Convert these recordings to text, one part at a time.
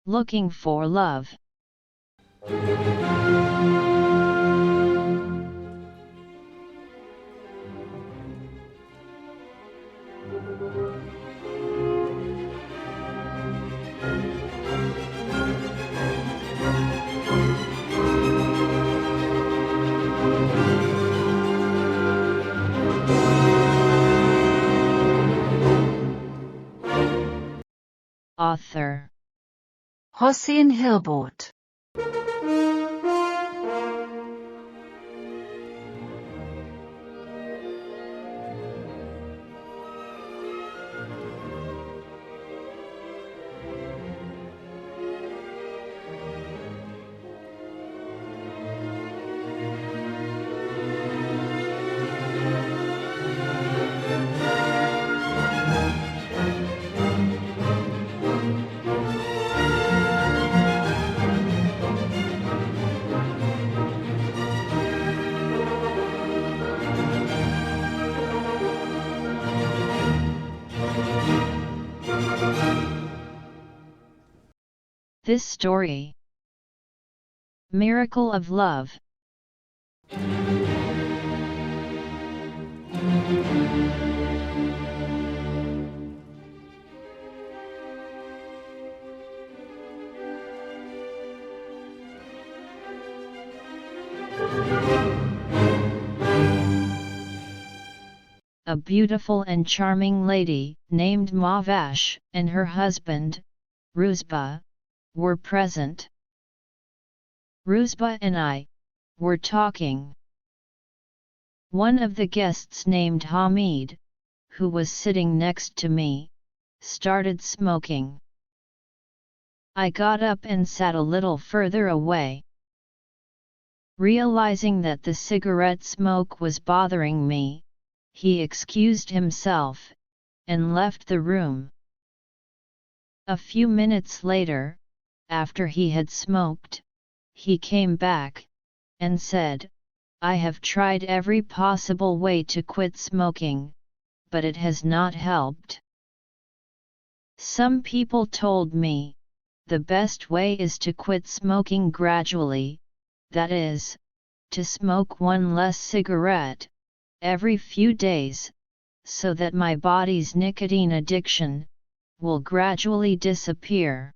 Looking for love. Author Hossein Hilbert. This story. Miracle of Love. A beautiful and charming lady, named Mahvash, and her husband, Ruzba, were present. Ruzba and I were talking. One of the guests, named Hamid, who was sitting next to me, started smoking. I got up and sat a little further away. Realizing that the cigarette smoke was bothering me, he excused himself and left the room. A few minutes later, after he had smoked, he came back and said, "I have tried every possible way to quit smoking, but it has not helped. Some people told me, the best way is to quit smoking gradually, that is, to smoke one less cigarette every few days, so that my body's nicotine addiction will gradually disappear.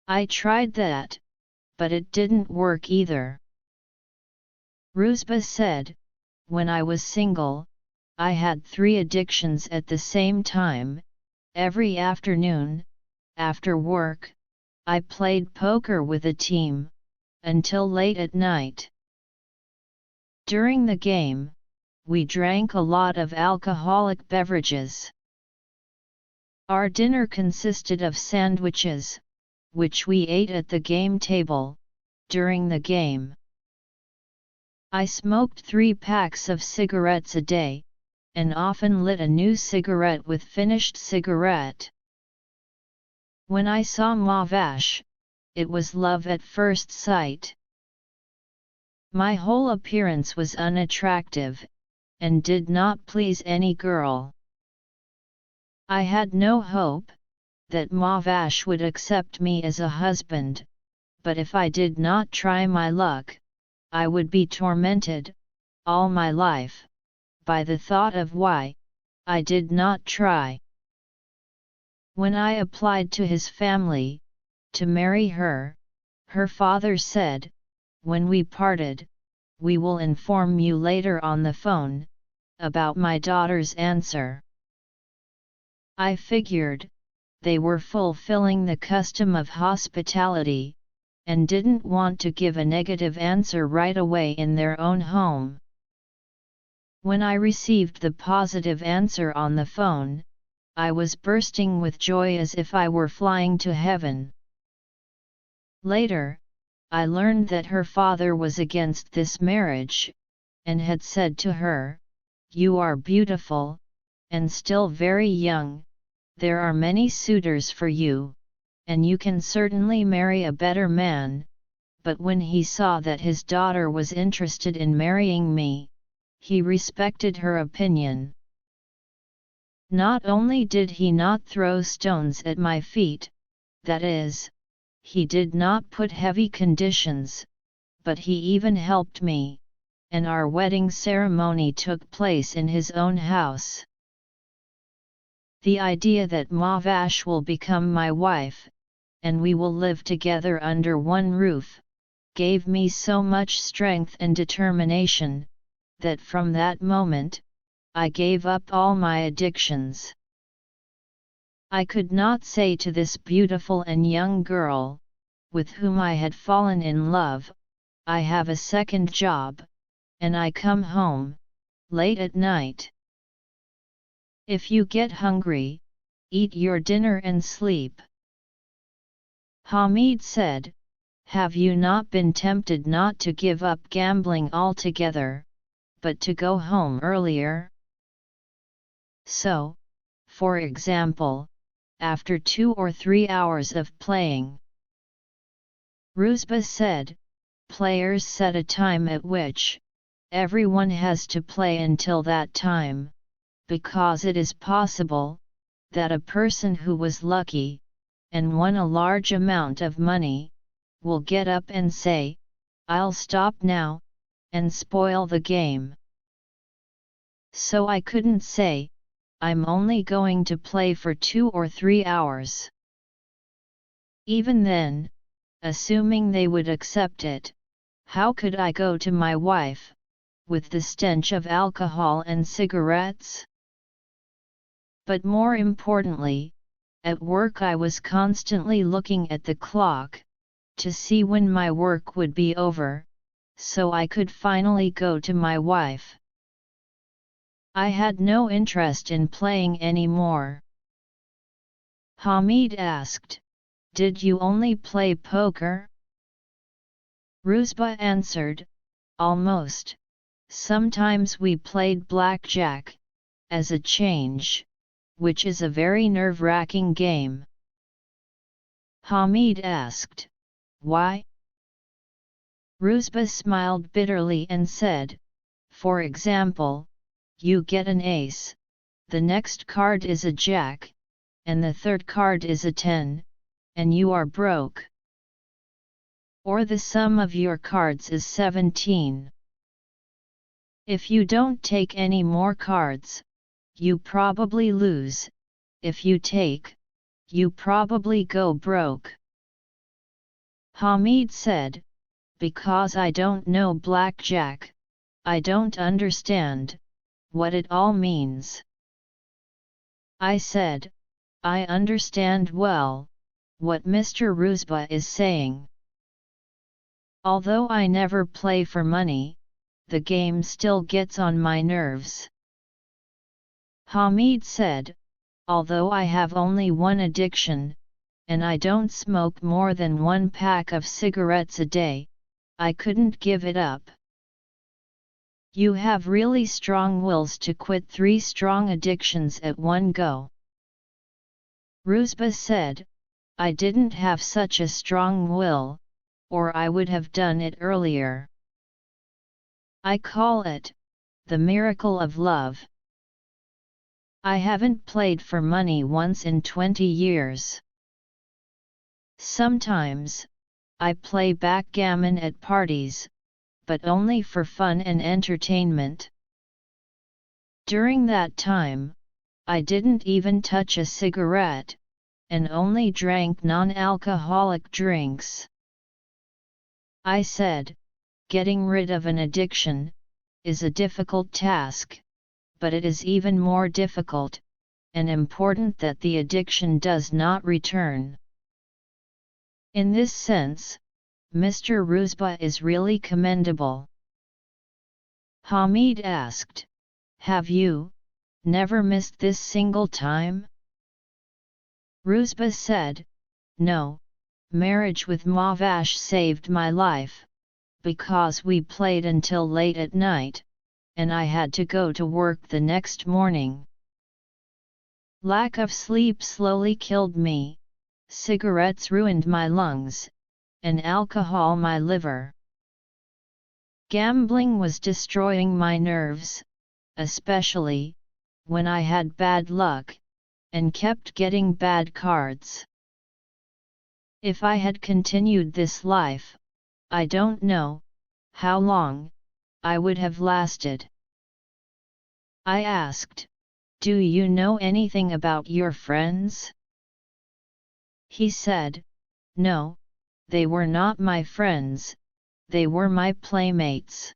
I tried that, but it didn't work either." Ruzba said, "When I was single, I had 3 addictions at the same time. Every afternoon, after work, I played poker with a team, until late at night. During the game, we drank a lot of alcoholic beverages. Our dinner consisted of sandwiches, which we ate at the game table, during the game. I smoked 3 packs of cigarettes a day, and often lit a new cigarette with finished cigarette. When I saw Mahvash, it was love at first sight. My whole appearance was unattractive, and did not please any girl. I had no hope that Mahvash would accept me as a husband, but if I did not try my luck, I would be tormented, all my life, by the thought of why I did not try. When I applied to his family to marry her, her father said, 'When we parted, we will inform you later on the phone about my daughter's answer.' I figured they were fulfilling the custom of hospitality, and didn't want to give a negative answer right away in their own home. When I received the positive answer on the phone, I was bursting with joy as if I were flying to heaven. Later, I learned that her father was against this marriage, and had said to her, 'You are beautiful, and still very young, there are many suitors for you, and you can certainly marry a better man,' but when he saw that his daughter was interested in marrying me, he respected her opinion. Not only did he not throw stones at my feet, that is, he did not put heavy conditions, but he even helped me, and our wedding ceremony took place in his own house. The idea that Mahvash will become my wife, and we will live together under one roof, gave me so much strength and determination, that from that moment, I gave up all my addictions. I could not say to this beautiful and young girl, with whom I had fallen in love, I have a second job, and I come home, late at night. If you get hungry, eat your dinner and sleep. Hamid said, have you not been tempted not to give up gambling altogether, but to go home earlier? So, for example, after 2 or 3 hours of playing. Rusbah said, players set a time at which everyone has to play until that time, because it is possible that a person who was lucky and won a large amount of money will get up and say, I'll stop now, and spoil the game. So I couldn't say, I'm only going to play for 2 or 3 hours. Even then, assuming they would accept it, how could I go to my wife, with the stench of alcohol and cigarettes? But more importantly, at work I was constantly looking at the clock, to see when my work would be over, so I could finally go to my wife. I had no interest in playing anymore. Hamid asked, did you only play poker? Rusbah answered, almost. Sometimes we played blackjack, as a change, which is a very nerve-wracking game. Hamid asked, why? Rusbah smiled bitterly and said, for example, you get an ace, the next card is a jack, and the third card is a 10, and you are broke. Or the sum of your cards is 17. If you don't take any more cards, you probably lose. If you take, you probably go broke. Hamid said, because I don't know blackjack, I don't understand what it all means. I said, I understand well what Mr. Rusbah is saying. Although I never play for money, the game still gets on my nerves. Hamid said, although I have only one addiction, and I don't smoke more than 1 pack of cigarettes a day, I couldn't give it up. You have really strong wills to quit 3 strong addictions at one go. Rusbah said, I didn't have such a strong will, or I would have done it earlier. I call it the miracle of love. I haven't played for money once in 20 years. Sometimes, I play backgammon at parties, but only for fun and entertainment. During that time, I didn't even touch a cigarette, and only drank non-alcoholic drinks. I said, getting rid of an addiction is a difficult task, but it is even more difficult and important that the addiction does not return. In this sense, Mr. Rusbah is really commendable. Hamid asked, have you never missed this single time? Rusbah said, no, marriage with Mahvash saved my life, because we played until late at night, and I had to go to work the next morning. Lack of sleep slowly killed me, cigarettes ruined my lungs, and alcohol my liver. Gambling was destroying my nerves, especially when I had bad luck, and kept getting bad cards. If I had continued this life, I don't know how long I would have lasted. I asked, "Do you know anything about your friends?" He said, "No, they were not my friends, they were my playmates."